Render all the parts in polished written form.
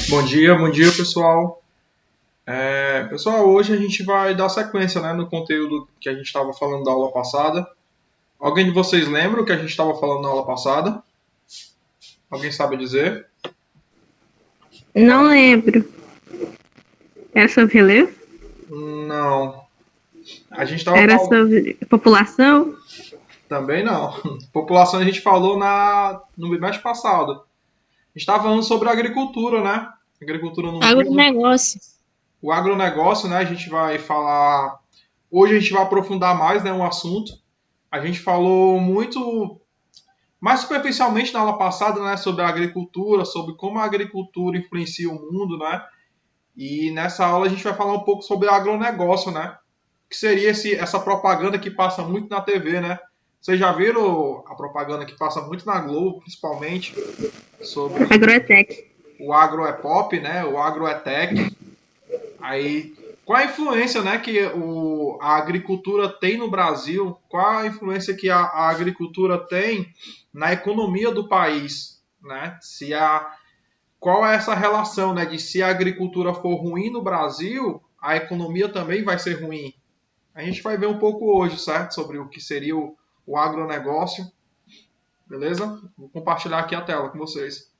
Bom dia pessoal. Pessoal, hoje a gente vai dar sequência, né, no conteúdo que a gente estava falando da aula passada. Alguém de vocês lembra o que a gente estava falando na aula passada? Alguém sabe dizer? Não lembro. Era sobre relevo? Não. A gente estava Era falando. sobre população? Também não. População a gente falou no bimestre passado. A gente estava falando sobre agricultura, né? Agricultura no mundo. Agronegócio. O agronegócio, né? A gente vai falar. Hoje a gente vai aprofundar mais, né, um assunto. A gente falou muito mais superficialmente na aula passada, né, sobre a agricultura, sobre como a agricultura influencia o mundo, né? E nessa aula a gente vai falar um pouco sobre agronegócio, né? Que seria essa propaganda que passa muito na TV, né? Vocês já viram a propaganda que passa muito na Globo, principalmente, sobre Agroetec. o agro é pop, né? O agro é tech. Aí, qual a influência, né, que a agricultura tem no Brasil? Qual a influência que a agricultura tem na economia do país, né? Qual é essa relação, né, de se a agricultura for ruim no Brasil, a economia também vai ser ruim? A gente vai ver um pouco hoje, certo? Sobre o que seria o agronegócio, beleza? Vou compartilhar aqui a tela com vocês.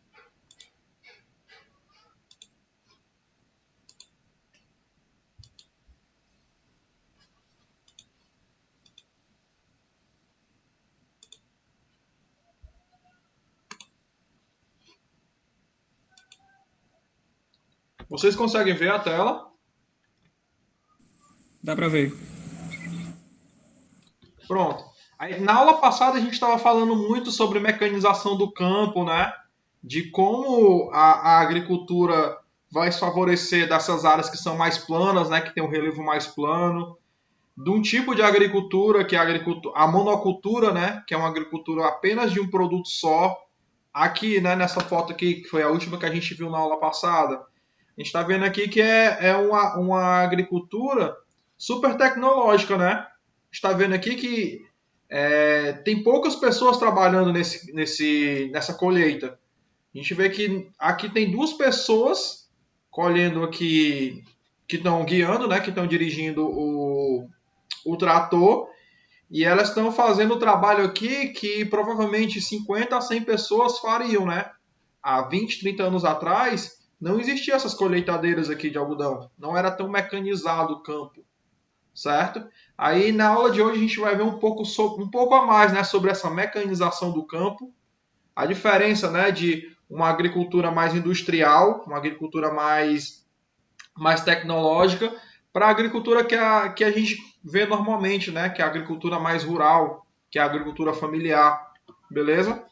Vocês conseguem ver a tela? Dá pra ver. Pronto. Aí, na aula passada a gente estava falando muito sobre mecanização do campo, né? De como a agricultura vai se favorecer dessas áreas que são mais planas, né? Que tem um relevo mais plano. De um tipo de agricultura que é a monocultura, né? Que é uma agricultura apenas de um produto só. Aqui, né? Nessa foto aqui, que foi a última que a gente viu na aula passada, a gente está vendo aqui que é uma agricultura super tecnológica, né? Está vendo aqui que tem poucas pessoas trabalhando nessa colheita. A gente vê que aqui tem duas pessoas colhendo aqui, que estão guiando, né, que estão dirigindo o trator, e elas estão fazendo o trabalho aqui que provavelmente 50 a 100 pessoas fariam, né? Há 20, 30 anos atrás, não existiam essas colheitadeiras aqui de algodão. Não era tão mecanizado o campo, certo? Aí na aula de hoje a gente vai ver um pouco a mais, né, sobre essa mecanização do campo, a diferença, né, de uma agricultura mais industrial, uma agricultura mais tecnológica, para a agricultura que a gente vê normalmente, né, que é a agricultura mais rural, que é a agricultura familiar, beleza?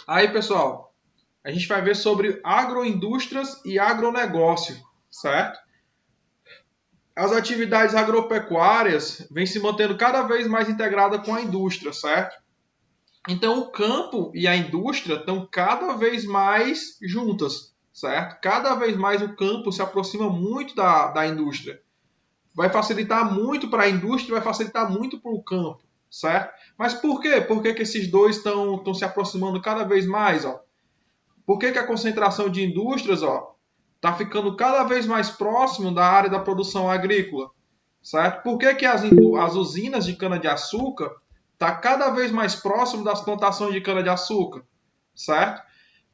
Aí, pessoal, a gente vai ver sobre agroindústrias e agronegócio, certo? As atividades agropecuárias vêm se mantendo cada vez mais integradas com a indústria, certo? Então, o campo e a indústria estão cada vez mais juntas, certo? Cada vez mais o campo se aproxima muito da indústria. Vai facilitar muito para a indústria, vai facilitar muito para o campo, certo? Mas por quê? Por que esses dois estão se aproximando cada vez mais? Ó? Por que a concentração de indústrias está ficando cada vez mais próximo da área da produção agrícola? Certo? Por que as usinas de cana-de-açúcar estão cada vez mais próximo das plantações de cana-de-açúcar? Certo?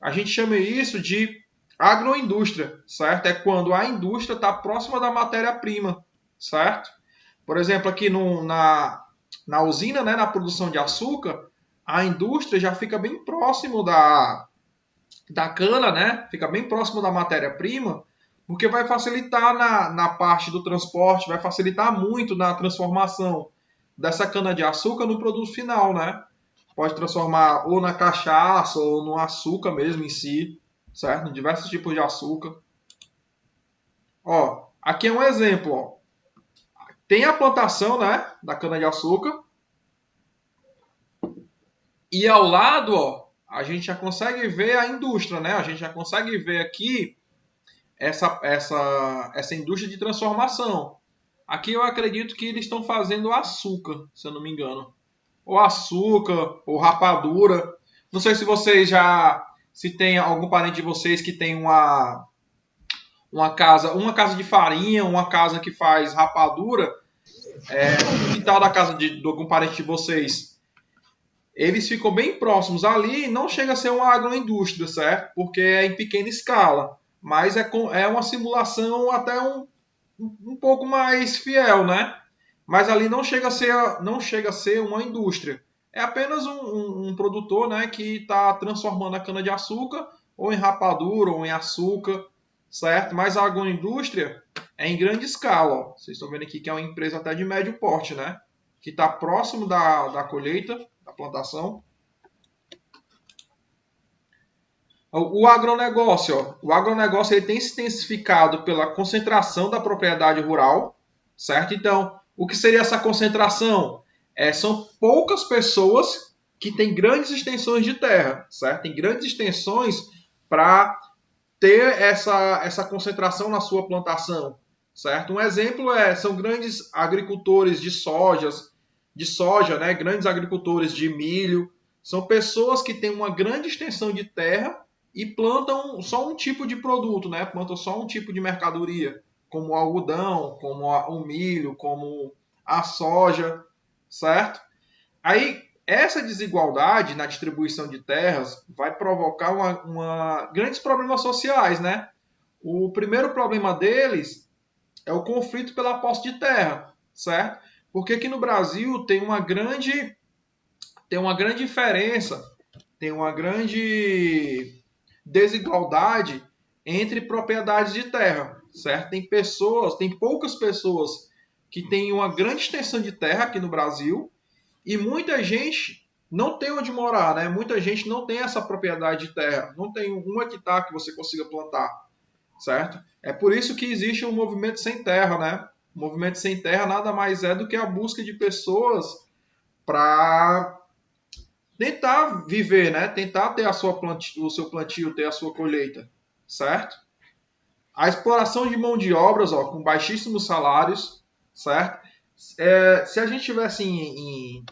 A gente chama isso de agroindústria, certo? É quando a indústria está próxima da matéria-prima, certo? Por exemplo, aqui na usina, né, na produção de açúcar, a indústria já fica bem próximo da cana, né? Fica bem próximo da matéria-prima, porque vai facilitar na parte do transporte, vai facilitar muito na transformação dessa cana-de-açúcar no produto final, né? Pode transformar ou na cachaça ou no açúcar mesmo em si, certo? Em diversos tipos de açúcar. Ó, aqui é um exemplo, ó. Tem a plantação, né, da cana-de-açúcar, e ao lado, ó, a gente já consegue ver a indústria, né? A gente já consegue ver aqui essa indústria de transformação. Aqui eu acredito que eles estão fazendo açúcar, se eu não me engano. Ou açúcar, ou rapadura. Não sei se vocês se tem algum parente de vocês que tem uma casa de farinha, uma casa que faz rapadura, o quintal da casa de algum parente de vocês, eles ficam bem próximos ali, não chega a ser uma agroindústria, certo? Porque é em pequena escala, mas é uma simulação até um pouco mais fiel, né? Mas ali não chega a ser uma indústria. É apenas um produtor, né, que está transformando a cana-de-açúcar ou em rapadura ou em açúcar, certo? Mas a agroindústria é em grande escala. Ó. Vocês estão vendo aqui que é uma empresa até de médio porte, né? Que está próximo da colheita, da plantação. O agronegócio ele tem se intensificado pela concentração da propriedade rural, certo? Então, o que seria essa concentração? São poucas pessoas que têm grandes extensões de terra, certo? Tem grandes extensões para ter essa concentração na sua plantação, certo? Um exemplo são grandes agricultores de soja, né? Grandes agricultores de milho, são pessoas que têm uma grande extensão de terra e plantam só um tipo de produto, né? Plantam só um tipo de mercadoria, como o algodão, como o milho, como a soja, certo? Aí, essa desigualdade na distribuição de terras vai provocar grandes problemas sociais, né? O primeiro problema deles é o conflito pela posse de terra, certo? Porque aqui no Brasil tem uma grande diferença, tem uma grande desigualdade entre propriedades de terra, certo? Tem poucas pessoas que têm uma grande extensão de terra aqui no Brasil e muita gente não tem onde morar, né? Muita gente não tem essa propriedade de terra, não tem um hectare que você consiga plantar, certo? É por isso que existe um movimento sem terra, né? O movimento sem terra nada mais é do que a busca de pessoas para tentar viver, né? Tentar ter o seu plantio, ter a sua colheita, certo? A exploração de mão de obras, ó, com baixíssimos salários, certo? Se a gente tivesse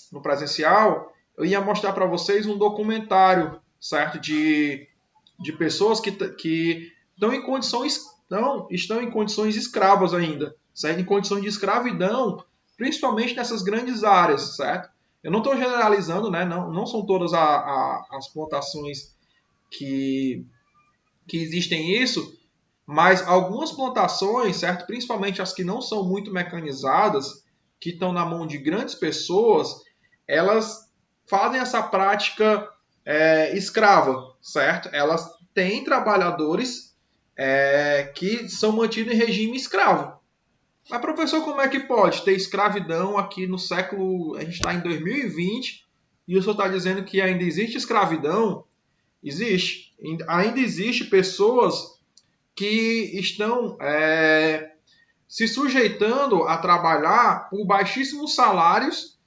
no presencial, eu ia mostrar para vocês um documentário, certo? De pessoas que estão em condições escravas ainda, certo? Em condições de escravidão, principalmente nessas grandes áreas, certo? Eu não estou generalizando, né? Não são todas as plantações que existem isso, mas algumas plantações, certo? Principalmente as que não são muito mecanizadas, que estão na mão de grandes pessoas, elas fazem essa prática escrava, certo? Elas têm trabalhadores que são mantidos em regime escravo. Mas, professor, como é que pode ter escravidão aqui no século... A gente está em 2020 e o senhor está dizendo que ainda existe escravidão? Existe. Ainda existe pessoas que estão se sujeitando a trabalhar por baixíssimos salários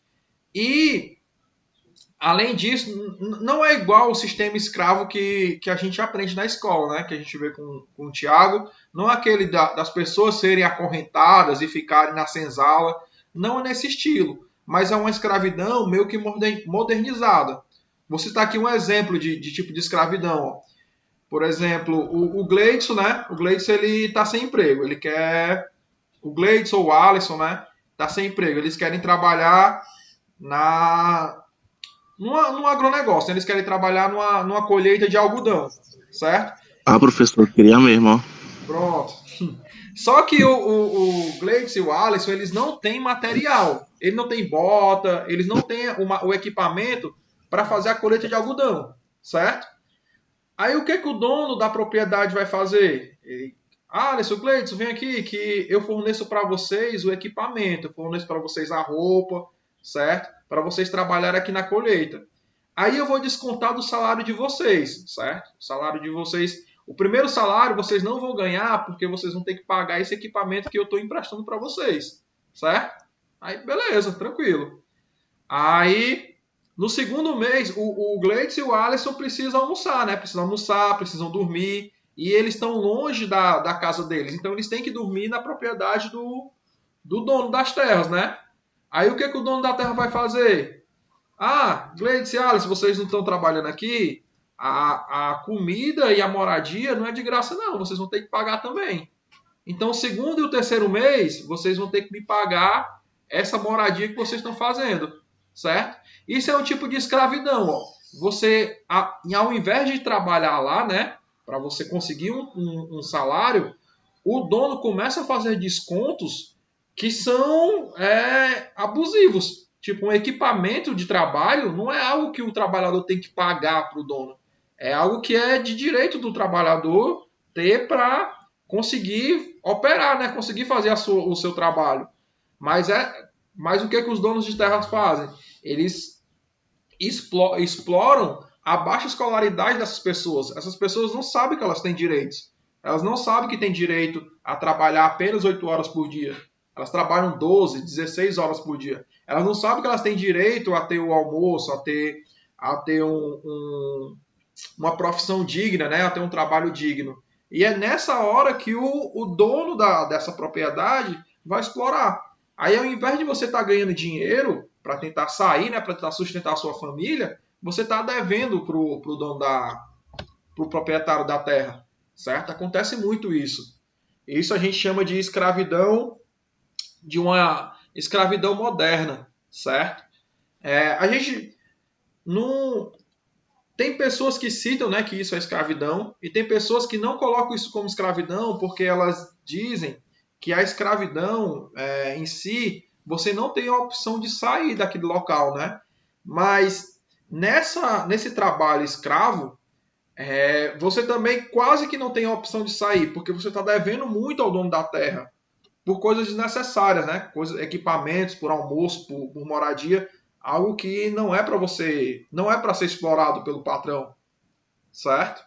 e, além disso, não é igual o sistema escravo que a gente aprende na escola, né? Que a gente vê com o Tiago. Não é aquele das pessoas serem acorrentadas e ficarem na senzala. Não é nesse estilo. Mas é uma escravidão meio que modernizada. Vou citar aqui um exemplo de tipo de escravidão. Ó. Por exemplo, o Gleidson, né? O Gleidson, ele está sem emprego. Ele quer... O Gleidson ou o Alisson, né? Está sem emprego. Eles querem trabalhar num agronegócio. Eles querem trabalhar numa colheita de algodão, certo? Ah, professor, queria mesmo, ó. Pronto. Só que o Gleidson e o Alisson, eles não têm material. Ele não tem bota, eles não têm o equipamento para fazer a colheita de algodão, certo? Aí o que o dono da propriedade vai fazer? Alisson, Gleidson, vem aqui que eu forneço para vocês o equipamento, eu forneço para vocês a roupa, certo? Para vocês trabalharem aqui na colheita. Aí eu vou descontar do salário de vocês, certo? O salário de vocês, o primeiro salário vocês não vão ganhar porque vocês vão ter que pagar esse equipamento que eu estou emprestando para vocês, certo? Aí beleza, tranquilo. Aí no segundo mês o Gleidson e o Alisson precisam almoçar, né? Precisam almoçar, precisam dormir e eles estão longe da casa deles, então eles têm que dormir na propriedade do dono das terras, né? Aí o que o dono da terra vai fazer? Ah, Gleidson e Alisson, vocês não estão trabalhando aqui? a comida e a moradia não é de graça, não. Vocês vão ter que pagar também. Então, o segundo e o terceiro mês, vocês vão ter que me pagar essa moradia que vocês estão fazendo, certo? Isso é um tipo de escravidão, ó. Você, ao invés de trabalhar lá, né, para você conseguir um salário, o dono começa a fazer descontos que são abusivos. Tipo, um equipamento de trabalho não é algo que o trabalhador tem que pagar para o dono. É algo que é de direito do trabalhador ter para conseguir operar, né? Conseguir fazer o seu trabalho. Mas o que os donos de terras fazem? Eles exploram a baixa escolaridade dessas pessoas. Essas pessoas não sabem que elas têm direitos. Elas não sabem que têm direito a trabalhar apenas 8 horas por dia. Elas trabalham 12, 16 horas por dia. Elas não sabem que elas têm direito a ter o almoço, a ter uma profissão digna, né? A ter um trabalho digno. E é nessa hora que o dono dessa propriedade vai explorar. Aí, ao invés de você estar ganhando dinheiro para tentar sair, né, para tentar sustentar a sua família, você está devendo para o dono pro proprietário da terra, certo? Acontece muito isso. Isso a gente chama de escravidão, de uma escravidão moderna, certo? A gente não tem pessoas que citam, né, que isso é escravidão, e tem pessoas que não colocam isso como escravidão porque elas dizem que a escravidão em si, você não tem a opção de sair daquele local, né? Mas nesse trabalho escravo, você também quase que não tem a opção de sair, porque você está devendo muito ao dono da terra por coisas desnecessárias, né? Equipamentos, por almoço, por moradia, algo que não é para você, não é para ser explorado pelo patrão, certo?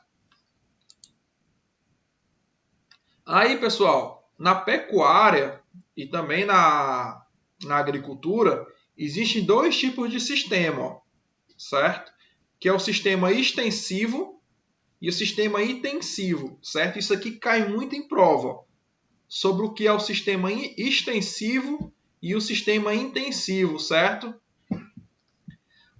Aí, pessoal, na pecuária e também na agricultura, existem dois tipos de sistema, ó, certo? Que é o sistema extensivo e o sistema intensivo, certo? Isso aqui cai muito em prova sobre o que é o sistema extensivo e o sistema intensivo, certo?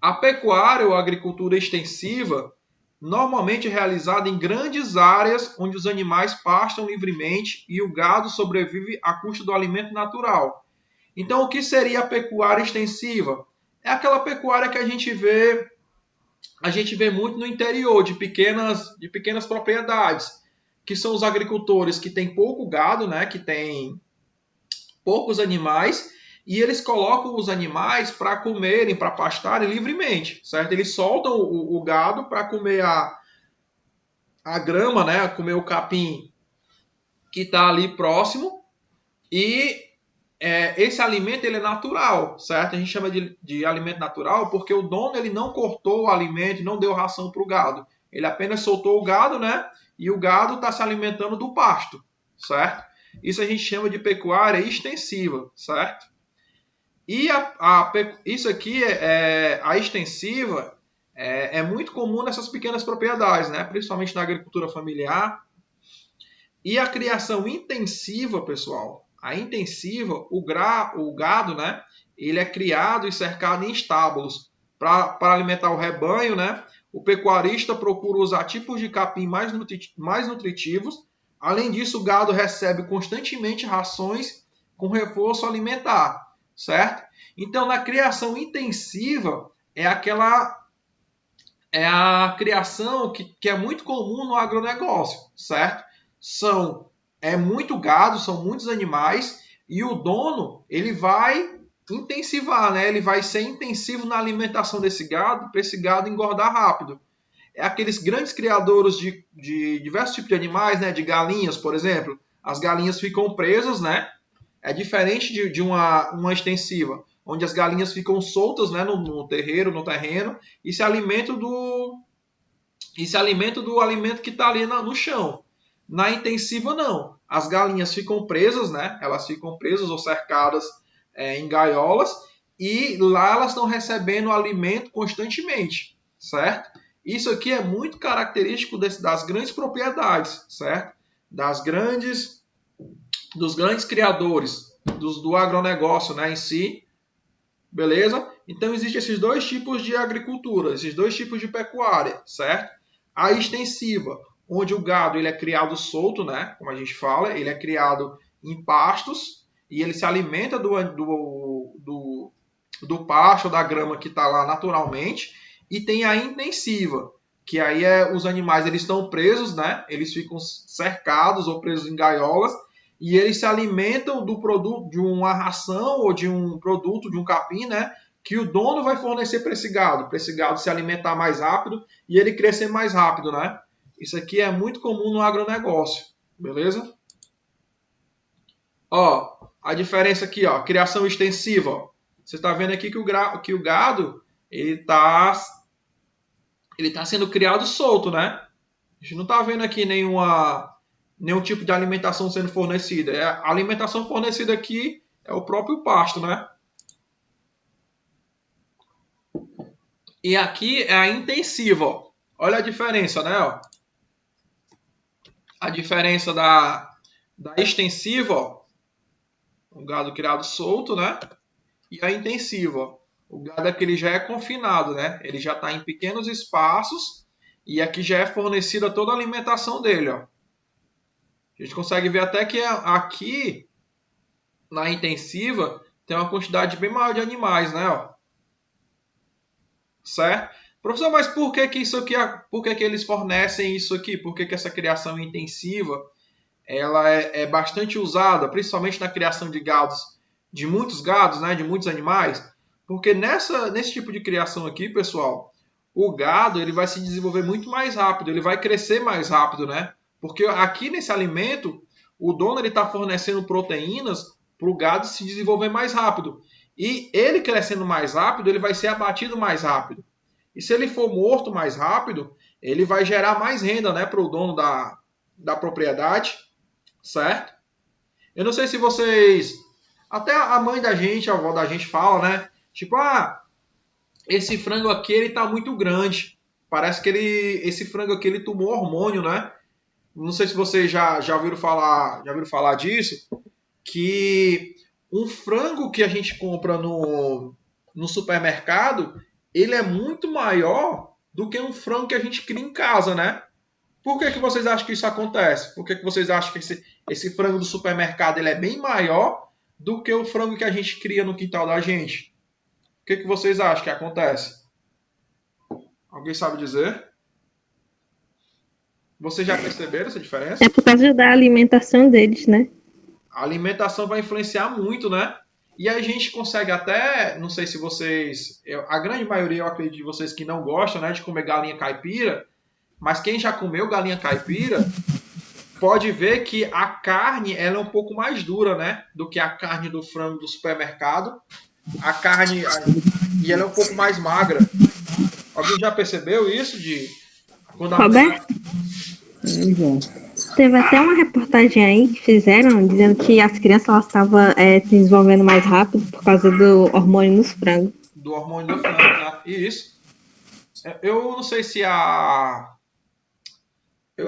A pecuária ou agricultura extensiva normalmente é realizada em grandes áreas onde os animais pastam livremente e o gado sobrevive à custa do alimento natural. Então, o que seria a pecuária extensiva? É aquela pecuária que a gente vê muito no interior, de pequenas propriedades, que são os agricultores que têm pouco gado, né, que têm poucos animais, e eles colocam os animais para comerem, para pastarem livremente, certo? Eles soltam o gado para comer a grama, né, comer o capim que está ali próximo, e esse alimento ele é natural, certo? A gente chama de alimento natural porque o dono ele não cortou o alimento, não deu ração para o gado. Ele apenas soltou o gado, né? E o gado está se alimentando do pasto, certo? Isso a gente chama de pecuária extensiva, certo? E isso aqui, a extensiva, é muito comum nessas pequenas propriedades, né? Principalmente na agricultura familiar. E a criação intensiva, pessoal, a intensiva, o gado, né? Ele é criado e cercado em estábulos para alimentar o rebanho, né? O pecuarista procura usar tipos de capim mais nutritivos. Além disso, o gado recebe constantemente rações com reforço alimentar, certo? Então, na criação intensiva, é a criação que é muito comum no agronegócio, certo? É muito gado, são muitos animais, e o dono ele vai intensivar, né? Ele vai ser intensivo na alimentação desse gado, para esse gado engordar rápido. É aqueles grandes criadores de diversos tipos de animais, né? De galinhas, por exemplo. As galinhas ficam presas, né? É diferente de uma extensiva, onde as galinhas ficam soltas, né? No terreiro, no terreno, e se alimentam do alimento que está ali no chão. Na intensiva, não. As galinhas ficam presas, né? Elas ficam presas ou cercadas em gaiolas e lá elas estão recebendo alimento constantemente, certo? Isso aqui é muito característico das grandes propriedades, certo? Dos grandes criadores, do agronegócio, né, em si, beleza? Então existem esses dois tipos de agricultura, esses dois tipos de pecuária, certo? A extensiva, onde o gado ele é criado solto, né? Como a gente fala, ele é criado em pastos e ele se alimenta do pasto, da grama que está lá naturalmente. E tem a intensiva, que aí os animais eles estão presos, né? Eles ficam cercados ou presos em gaiolas e eles se alimentam do produto de uma ração ou de um produto, de um capim, né? Que o dono vai fornecer para esse gado se alimentar mais rápido e ele crescer mais rápido, né? Isso aqui é muito comum no agronegócio, beleza? Ó, a diferença aqui, ó, criação extensiva. Ó. Você está vendo aqui que o gado ele tá sendo criado solto, né? A gente não está vendo aqui nenhum tipo de alimentação sendo fornecida. A alimentação fornecida aqui é o próprio pasto, né? E aqui é a intensiva. Ó. Olha a diferença, né? Ó. A diferença da extensiva, ó. O gado criado solto, né? E a intensiva. Ó. O gado aqui ele já é confinado, né? Ele já está em pequenos espaços e aqui já é fornecida toda a alimentação dele, ó. A gente consegue ver até que aqui na intensiva tem uma quantidade bem maior de animais, né? Ó. Certo? Professor, mas por que isso aqui, por que eles fornecem isso aqui? Por que essa criação intensiva ela é bastante usada, principalmente na criação de gados, de muitos gados, né? De muitos animais? Porque nesse tipo de criação aqui, pessoal, o gado ele vai se desenvolver muito mais rápido, ele vai crescer mais rápido, né? Porque aqui nesse alimento, o dono está fornecendo proteínas para o gado se desenvolver mais rápido. E ele crescendo mais rápido, ele vai ser abatido mais rápido. E se ele for morto mais rápido, ele vai gerar mais renda, né, para o dono da propriedade, certo? Eu não sei se vocês... Até a mãe da gente, a avó da gente fala, né? Tipo, esse frango aqui ele tá muito grande. Parece que esse frango aqui ele tomou hormônio, né? Não sei se vocês já ouviram falar disso, que um frango que a gente compra no supermercado, ele é muito maior do que um frango que a gente cria em casa, né? Por que vocês acham que isso acontece? Por que vocês acham que esse frango do supermercado ele é bem maior do que o frango que a gente cria no quintal da gente? O que vocês acham que acontece? Alguém sabe dizer? Vocês já perceberam essa diferença? É por causa da alimentação deles, né? A alimentação vai influenciar muito, né? E a gente consegue até, não sei se vocês, a grande maioria eu acredito de vocês que não gostam, né, de comer galinha caipira, mas quem já comeu galinha caipira pode ver que a carne ela é um pouco mais dura, né, do que a carne do frango do supermercado. A carne e ela é um pouco mais magra. Alguém já percebeu isso quando Roberto? Teve até uma reportagem aí que fizeram dizendo que as crianças estavam se desenvolvendo mais rápido por causa do hormônio nos frangos. Do hormônio do frango, né? Isso. Eu não sei se eu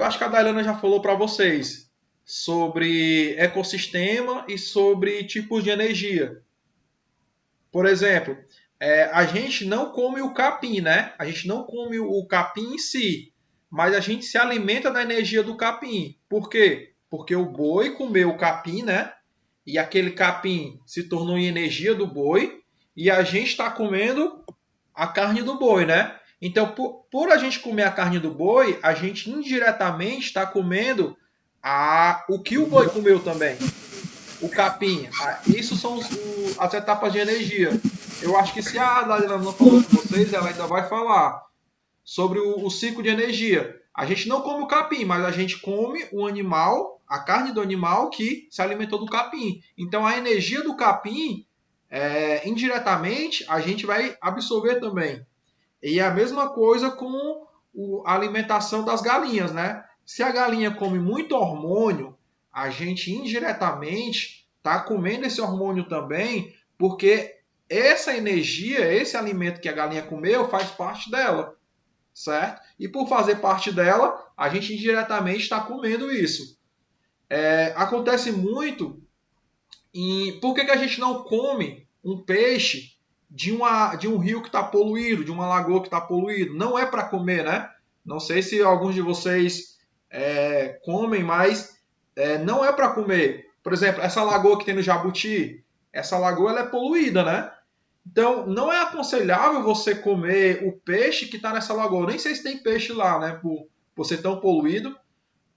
acho que a Dailana já falou para vocês sobre ecossistema e sobre tipos de energia. Por exemplo, a gente não come o capim, né? A gente não come o capim em si, mas a gente se alimenta da energia do capim. Por quê? Porque o boi comeu o capim, né? E aquele capim se tornou em energia do boi e a gente está comendo a carne do boi, né? Então, por a gente comer a carne do boi, a gente indiretamente está comendo o que o boi comeu também. O capim. Isso são as etapas de energia. Eu acho que se a Adriana não falou com vocês, ela ainda vai falar sobre o ciclo de energia. A gente não come o capim, mas a gente come o animal, a carne do animal que se alimentou do capim. Então, a energia do capim, indiretamente, a gente vai absorver também. E é a mesma coisa com a alimentação das galinhas, né? Se a galinha come muito hormônio, a gente indiretamente está comendo esse hormônio também, porque essa energia, esse alimento que a galinha comeu, faz parte dela, certo? E por fazer parte dela, a gente indiretamente está comendo isso. Acontece muito. Por que a gente não come um peixe de um rio que está poluído, de uma lagoa que está poluído? Não é para comer, né? Não sei se alguns de vocês comem, mas não é para comer. Por exemplo, essa lagoa que tem no Jabuti, essa lagoa ela é poluída, né? Então, não é aconselhável você comer o peixe que está nessa lagoa. Eu nem sei se tem peixe lá, né? Por ser tão poluído.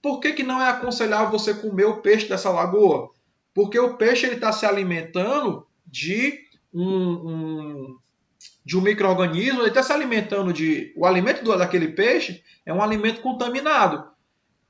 Por que não é aconselhável você comer o peixe dessa lagoa? Porque o peixe está se alimentando de um micro-organismo, ele está se alimentando de. O alimento daquele peixe é um alimento contaminado.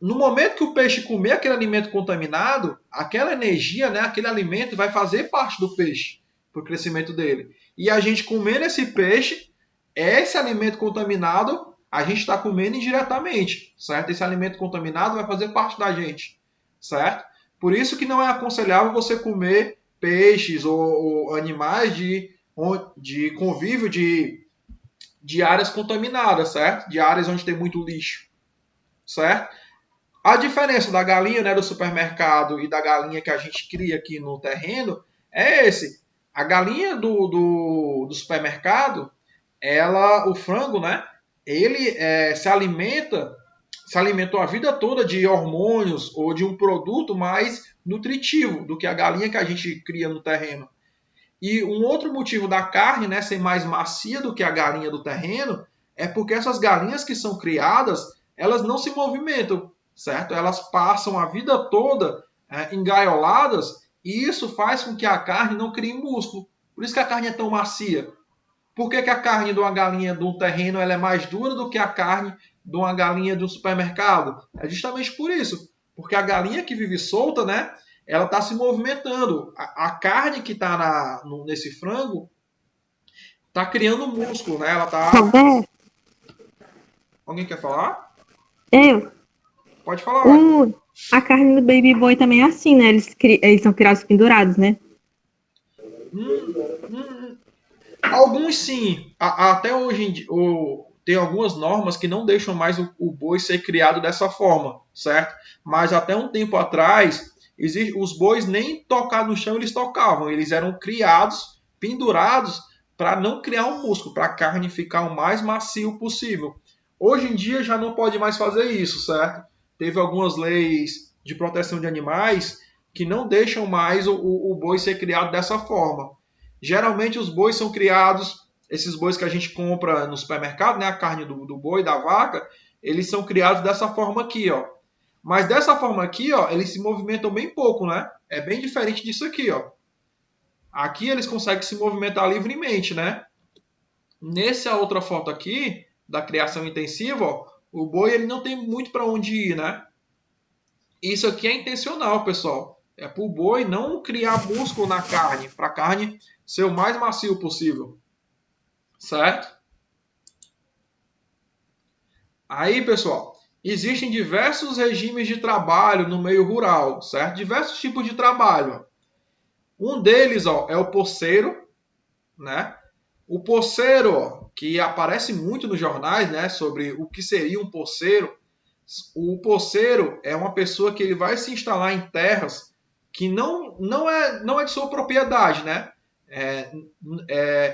No momento que o peixe comer aquele alimento contaminado, aquela energia, né, aquele alimento vai fazer parte do peixe para o crescimento dele. E a gente comendo esse peixe, esse alimento contaminado, a gente está comendo indiretamente, certo? Esse alimento contaminado vai fazer parte da gente, certo? Por isso que não é aconselhável você comer peixes ou animais de convívio de áreas contaminadas, certo? De áreas onde tem muito lixo, certo? A diferença da galinha, né, do supermercado e da galinha que a gente cria aqui no terreno é esse. A galinha do supermercado, o frango, né, ele se alimentou a vida toda de hormônios ou de um produto mais nutritivo do que a galinha que a gente cria no terreno. E um outro motivo da carne, né, ser mais macia do que a galinha do terreno é porque essas galinhas que são criadas, elas não se movimentam, certo? Elas passam a vida toda engaioladas e isso faz com que a carne não crie músculo. Por isso que a carne é tão macia. Por que a carne de uma galinha de um terreno ela é mais dura do que a carne de uma galinha de um supermercado? É justamente por isso. Porque a galinha que vive solta, né? Ela está se movimentando. A carne que está nesse frango está criando músculo, né? Ela está. Roberto, Alguém quer falar? eu. Pode falar. A carne do baby boy também é assim, né? Eles são criados pendurados, né? Alguns sim. Até hoje em dia, tem algumas normas que não deixam mais o boi ser criado dessa forma, certo? Mas até um tempo atrás, os bois nem tocar no chão eles tocavam. Eles eram criados, pendurados, para não criar um músculo, para a carne ficar o mais macio possível. Hoje em dia já não pode mais fazer isso, certo? Teve algumas leis de proteção de animais que não deixam mais o boi ser criado dessa forma. Geralmente os bois são criados, esses bois que a gente compra no supermercado, né, a carne do boi, da vaca, eles são criados dessa forma aqui, ó. Mas dessa forma aqui, ó, eles se movimentam bem pouco, né? É bem diferente disso aqui, ó. Aqui eles conseguem se movimentar livremente, né? Nessa outra foto aqui, da criação intensiva, ó, o boi ele não tem muito para onde ir, né? Isso aqui é intencional, pessoal. É para o boi não criar músculo na carne, para a carne ser o mais macio possível. Certo? Aí, pessoal, existem diversos regimes de trabalho no meio rural, certo? Diversos tipos de trabalho. Um deles, ó, é o poceiro, né? O poceiro, ó, que aparece muito nos jornais, né, sobre o que seria um poceiro. O poceiro é uma pessoa que ele vai se instalar em terras que não é de sua propriedade, né?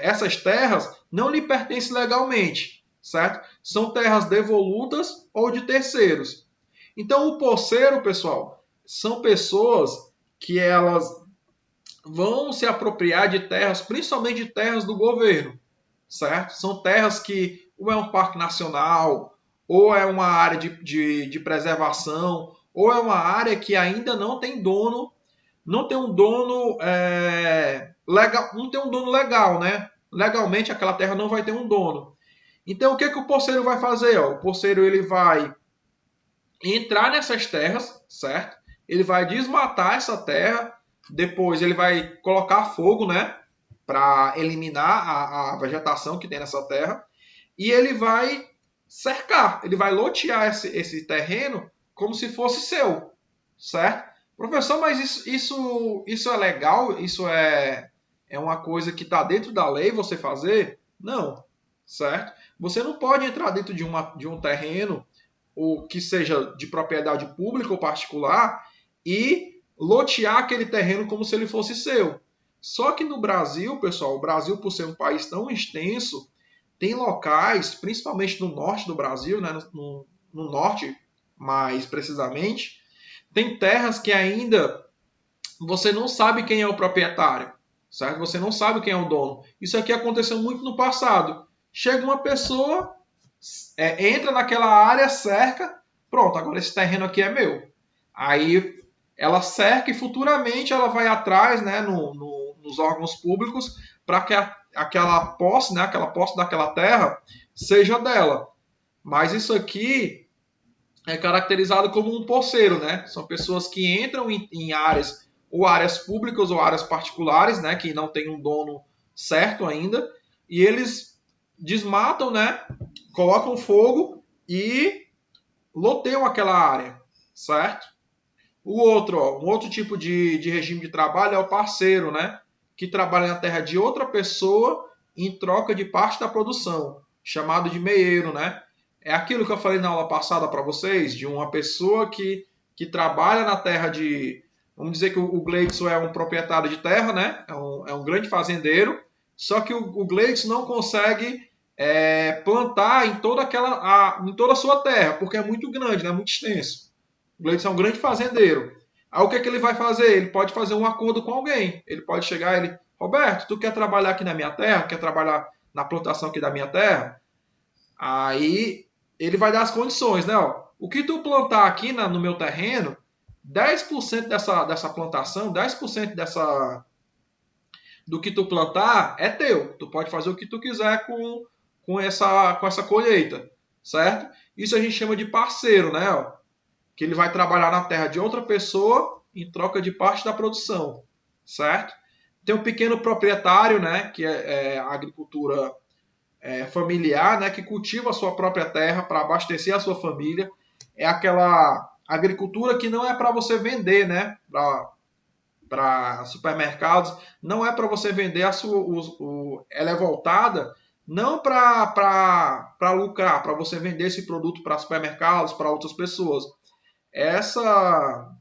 Essas terras não lhe pertencem legalmente, certo? São terras devolutas ou de terceiros. Então, o poceiro, pessoal, são pessoas que elas vão se apropriar de terras, principalmente de terras do governo, certo? São terras que ou é um parque nacional, ou é uma área de preservação, ou é uma área que ainda não tem dono, não tem um dono legal, não tem um dono legal, né? Legalmente aquela terra não vai ter um dono. Então o que o poceiro vai fazer? Ó? O poceiro ele vai entrar nessas terras, certo? Ele vai desmatar essa terra, depois ele vai colocar fogo, né? Para eliminar a vegetação que tem nessa terra. E ele vai cercar, ele vai lotear esse terreno como se fosse seu, certo? Professor, mas isso é legal? Isso é uma coisa que está dentro da lei você fazer? Não, certo? Você não pode entrar dentro de um terreno ou que seja de propriedade pública ou particular e lotear aquele terreno como se ele fosse seu. Só que no Brasil, pessoal, o Brasil por ser um país tão extenso, Tem locais, principalmente no norte do Brasil, né, no norte mais precisamente, tem terras que ainda você não sabe quem é o proprietário, certo? Você não sabe quem é o dono. Isso aqui aconteceu muito no passado. Chega uma pessoa, entra naquela área, cerca, pronto, agora esse terreno aqui é meu. Aí ela cerca e futuramente ela vai atrás, né, nos órgãos públicos para que aquela posse, né, aquela posse daquela terra seja dela. Mas isso aqui é caracterizado como um posseiro, né? São pessoas que entram em áreas ou áreas públicas ou áreas particulares, né, que não tem um dono certo ainda, e eles desmatam, né, colocam fogo e loteiam aquela área, certo? O outro, ó, um outro tipo de regime de trabalho é o parceiro, né, que trabalha na terra de outra pessoa em troca de parte da produção, chamado de meieiro, né? É aquilo que eu falei na aula passada para vocês, de uma pessoa que trabalha na terra de. Vamos dizer que o Gleidson é um proprietário de terra, né? É um grande fazendeiro, só que o Gleidson não consegue plantar em toda a sua terra, porque é muito grande, né? Muito extenso. O Gleidson é um grande fazendeiro. Aí o que é que ele vai fazer? Ele pode fazer um acordo com alguém. Ele pode chegar e ele, Roberto, tu quer trabalhar aqui na minha terra? Quer trabalhar na plantação aqui da minha terra? Aí ele vai dar as condições, né? Ó, o que tu plantar aqui no meu terreno, 10% dessa plantação, 10% do que tu plantar é teu. Tu pode fazer o que tu quiser com essa colheita, certo? Isso a gente chama de parceiro, né? Ó, que ele vai trabalhar na terra de outra pessoa em troca de parte da produção, certo? Tem um pequeno proprietário, né? Que é a agricultura familiar, né, que cultiva a sua própria terra para abastecer a sua família. É aquela agricultura que não é para você vender, né, para supermercados, não é para você vender ela é voltada não para lucrar, para você vender esse produto para supermercados, para outras pessoas. Essa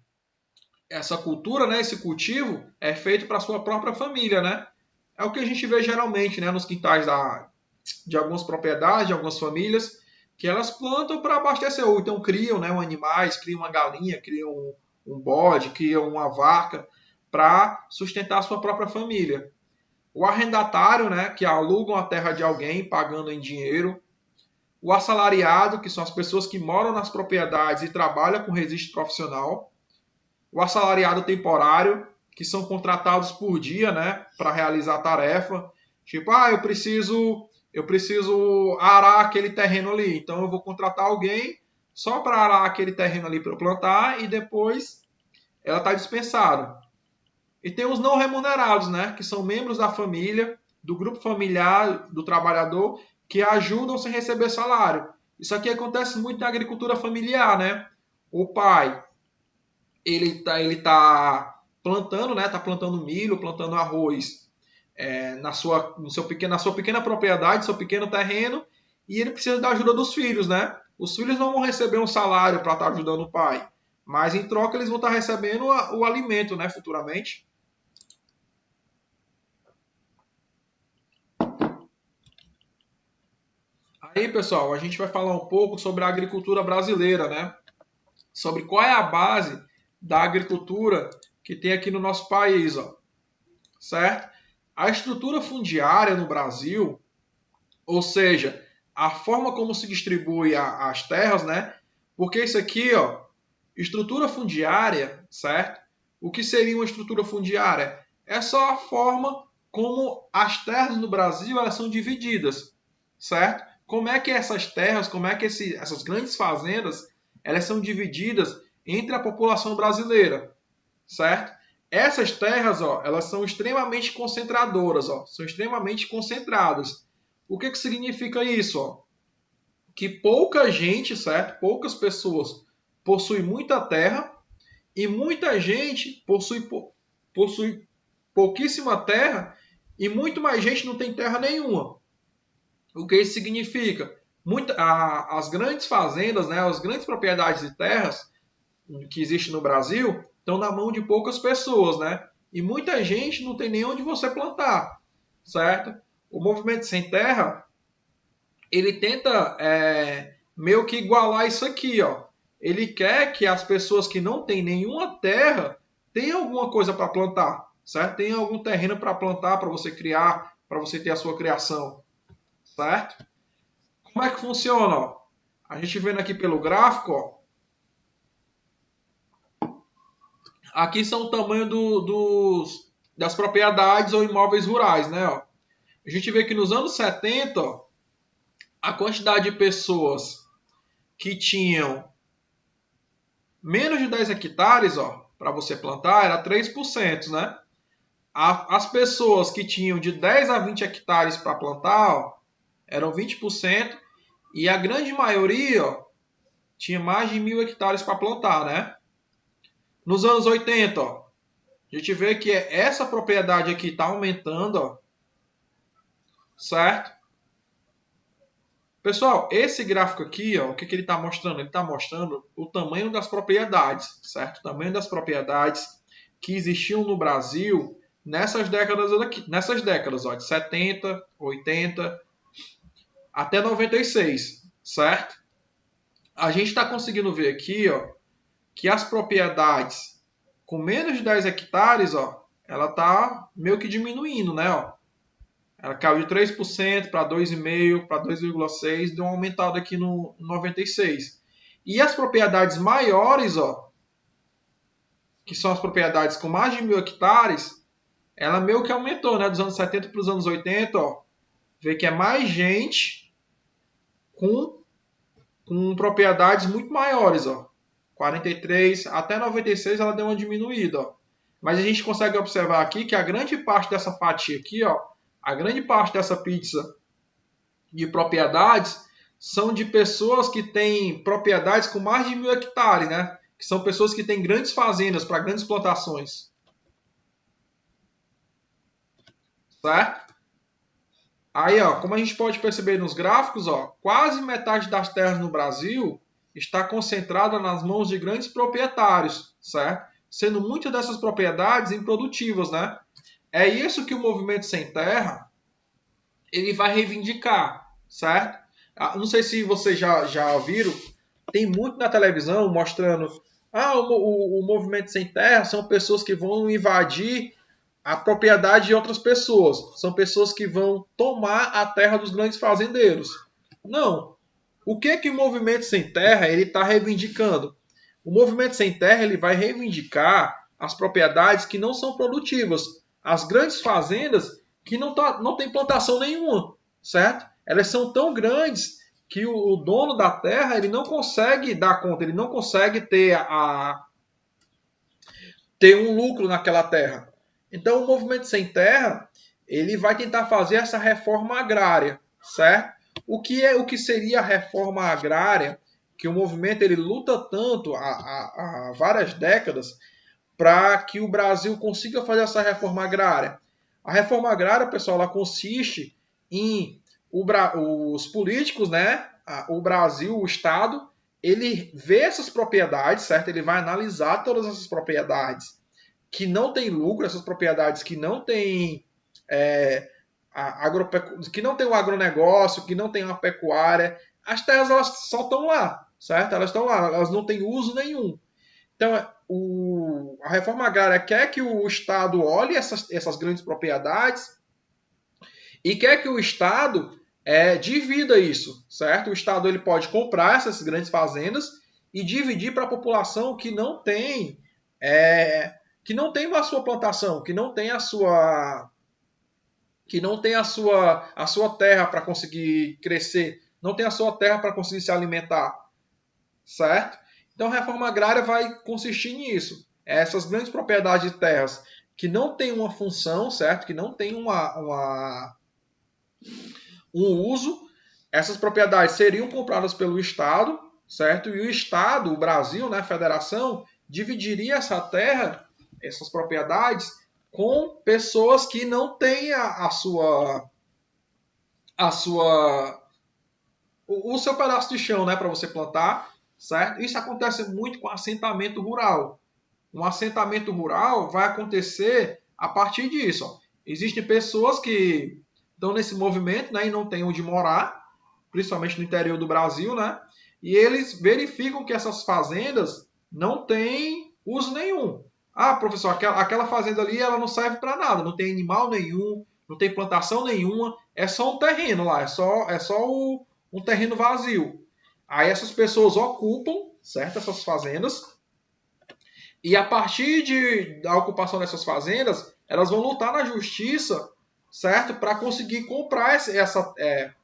cultura, né, esse cultivo é feito para a sua própria família, né? É o que a gente vê geralmente, né, nos quintais de algumas propriedades, de algumas famílias, que elas plantam para abastecer, ou então criam, né, animais, criam uma galinha, criam um bode, criam uma vaca para sustentar a sua própria família. O arrendatário, né, que alugam a terra de alguém pagando em dinheiro. O assalariado, que são as pessoas que moram nas propriedades e trabalham com registro profissional. O assalariado temporário, que são contratados por dia, né, para realizar a tarefa. Tipo, eu preciso arar aquele terreno ali, então eu vou contratar alguém só para arar aquele terreno ali para eu plantar e depois ela está dispensada. E tem os não remunerados, né, que são membros da família, do grupo familiar do trabalhador, que ajudam sem receber salário. Isso aqui acontece muito na agricultura familiar, né? O pai, ele tá plantando, né? Tá plantando milho, plantando arroz na sua pequena propriedade, seu pequeno terreno, e ele precisa da ajuda dos filhos, né? Os filhos não vão receber um salário para estar ajudando o pai, mas em troca eles vão estar recebendo o alimento, né? Futuramente. Aí, pessoal, a gente vai falar um pouco sobre a agricultura brasileira, né? Sobre qual é a base da agricultura que tem aqui no nosso país, ó, certo? A estrutura fundiária no Brasil, ou seja, a forma como se distribui as terras, né? Porque isso aqui, ó, estrutura fundiária, certo? O que seria uma estrutura fundiária? É só a forma como as terras no Brasil elas são divididas, certo? Como é que essas terras, como é que essas grandes fazendas, elas são divididas entre a população brasileira, certo? Essas terras, ó, elas são extremamente concentradoras, ó, são extremamente concentradas. O que significa isso? Ó? Que pouca gente, certo? Poucas pessoas possuem muita terra e muita gente possui pouquíssima terra e muito mais gente não tem terra nenhuma. O que isso significa? As grandes fazendas, né, as grandes propriedades de terras que existem no Brasil estão na mão de poucas pessoas, né? E muita gente não tem nem onde você plantar, certo? O movimento sem terra ele tenta meio que igualar isso aqui, ó. Ele quer que as pessoas que não têm nenhuma terra tenham alguma coisa para plantar, certo? Tenham algum terreno para plantar, para você criar, para você ter a sua criação, certo? Como é que funciona, ó? A gente vendo aqui pelo gráfico, ó. Aqui são o tamanho das propriedades ou imóveis rurais, né? Ó. A gente vê que nos anos 70, ó, a quantidade de pessoas que tinham menos de 10 hectares, ó, para você plantar, era 3%, né? As pessoas que tinham de 10 a 20 hectares para plantar, ó, eram 20%, e a grande maioria, ó, tinha mais de 1.000 hectares para plantar, né? Nos anos 80, ó, a gente vê que essa propriedade aqui está aumentando, ó, certo? Pessoal, esse gráfico aqui, ó, o que ele está mostrando? Ele está mostrando o tamanho das propriedades, certo? O tamanho das propriedades que existiam no Brasil nessas décadas, ó, de 70, 80 até 96, certo? A gente está conseguindo ver aqui, ó, que as propriedades com menos de 10 hectares, ó, ela está meio que diminuindo, né? Ó. Ela caiu de 3% para 2,5%, para 2,6%, deu uma aumentada aqui no 96. E as propriedades maiores, ó, que são as propriedades com mais de 1.000 hectares, ela meio que aumentou, né? Dos anos 70 para os anos 80, ó. Vê que é mais gente com propriedades muito maiores, ó. 43 até 96 ela deu uma diminuída, ó. Mas a gente consegue observar aqui que a grande parte dessa fatia aqui, ó, a grande parte dessa pizza de propriedades são de pessoas que têm propriedades com mais de 1.000 hectares, né? Que são pessoas que têm grandes fazendas para grandes plantações. Certo? Aí, ó, como a gente pode perceber nos gráficos, ó, quase metade das terras no Brasil está concentrada nas mãos de grandes proprietários, certo? Sendo muitas dessas propriedades improdutivas, né? É isso que o movimento sem terra ele vai reivindicar, certo? Não sei se vocês já viram, tem muito na televisão mostrando o movimento sem terra são pessoas que vão invadir a propriedade de outras pessoas. São pessoas que vão tomar a terra dos grandes fazendeiros. Não. O que o movimento sem terra ele está reivindicando? O movimento sem terra ele vai reivindicar as propriedades que não são produtivas, as grandes fazendas que não tem plantação nenhuma, certo? Elas são tão grandes que o dono da terra ele não consegue dar conta, ele não consegue ter um lucro naquela terra. Então o movimento sem terra ele vai tentar fazer essa reforma agrária, certo? O que seria a reforma agrária que o movimento ele luta tanto há várias décadas para que o Brasil consiga fazer essa reforma agrária? A reforma agrária, pessoal, ela consiste em os políticos, né? O Brasil, o Estado, ele vê essas propriedades, certo? Ele vai analisar todas essas propriedades que não têm lucro, essas propriedades que não têm que não tem um agronegócio, que não tem uma pecuária. As terras elas só estão lá, certo? Elas estão lá, elas não têm uso nenhum. Então, a reforma agrária quer que o Estado olhe essas grandes propriedades e quer que o Estado divida isso, certo? O Estado ele pode comprar essas grandes fazendas e dividir para a população que não tem a sua plantação, que não tem a sua terra para conseguir crescer, não tem a sua terra para conseguir se alimentar, certo? Então, a reforma agrária vai consistir nisso. Essas grandes propriedades de terras que não têm uma função, certo? Que não têm um uso, essas propriedades seriam compradas pelo Estado, certo? E o Estado, o Brasil, né, a Federação, dividiria essa terra, essas propriedades, com pessoas que não têm o seu pedaço de chão, né, para você plantar, certo? Isso acontece muito com assentamento rural. Um assentamento rural vai acontecer a partir disso. Ó. Existem pessoas que estão nesse movimento, né, e não têm onde morar. principalmente no interior do Brasil, né? E eles verificam que essas fazendas não têm uso nenhum. Ah, professor, aquela fazenda ali ela não serve para nada, não tem animal nenhum, não tem plantação nenhuma, é só um terreno lá, um terreno vazio. Aí essas pessoas ocupam, certo, essas fazendas, e a partir da ocupação dessas fazendas, elas vão lutar na justiça, certo, para conseguir comprar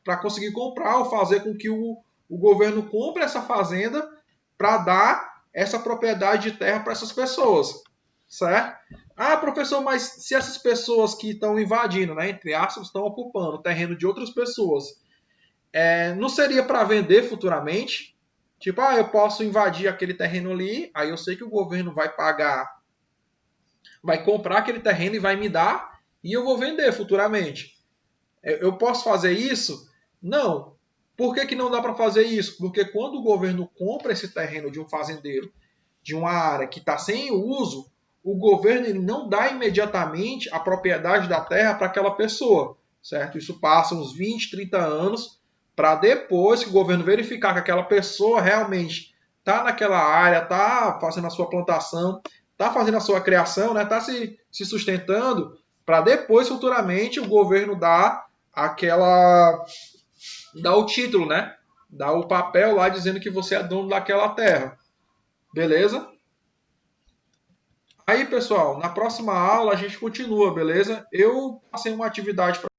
para conseguir comprar ou fazer com que o governo compre essa fazenda para dar essa propriedade de terra para essas pessoas, certo? Ah, professor, mas se essas pessoas que estão invadindo, né, entre aspas, estão ocupando o terreno de outras pessoas, não seria para vender futuramente? Tipo, eu posso invadir aquele terreno ali, aí eu sei que o governo vai pagar, vai comprar aquele terreno e vai me dar, e eu vou vender futuramente. Eu posso fazer isso? Não. Por que não dá para fazer isso? Porque quando o governo compra esse terreno de um fazendeiro, de uma área que está sem uso, o governo ele não dá imediatamente a propriedade da terra para aquela pessoa, certo? Isso passa uns 20, 30 anos para depois que o governo verificar que aquela pessoa realmente está naquela área, está fazendo a sua plantação, está fazendo a sua criação, né? Está se sustentando, para depois, futuramente, o governo dar o título, né? Dar o papel lá dizendo que você é dono daquela terra. Beleza? Aí, pessoal, na próxima aula a gente continua, beleza? Eu passei uma atividade para